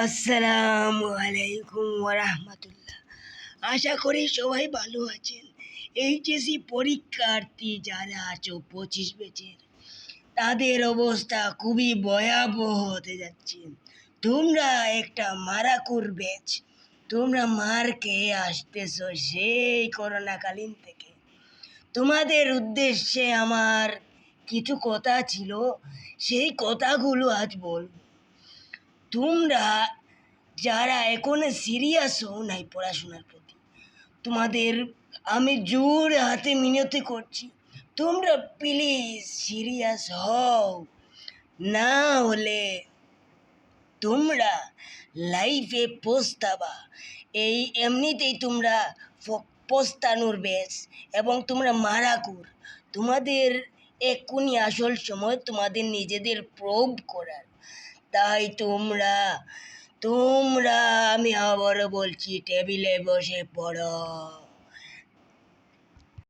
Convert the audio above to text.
আসসালামু আলাইকুম ওরহমতুল্লাহ। আশা করি সবাই ভালো আছেন। এইচএসসি পরীক্ষার্থী যারা আছো 25 ব্যাচের, তাদের অবস্থা খুবই ভয়াবহ হতে যাচ্ছে। তোমরা একটা মারাকুর ব্যাচ। তোমরা মার খেয়ে আসতেছো সেই করোনাকালীন থেকে। তোমাদের উদ্দেশ্যে আমার কিছু কথা ছিল, সেই কথাগুলো আজ বলবো। তোমরা যারা এখনো সিরিয়াস হও নাই পড়াশোনার প্রতি, তোমাদের আমি জোরে হাতে মিনতি করছি, তোমরা প্লিজ সিরিয়াস হও। না হলে তোমরা লাইফে পস্তাবা। এই এমনিতেই তোমরা পস্তানোর ব্যাস এবং তোমরা মারাকুর। তোমাদের এক্ষুনি আসল সময় তোমাদের নিজেদের প্রুভ করার। তাই তোমরা তোমরা আমি আবারও বলছি, টেবিলে বসে পড়ো।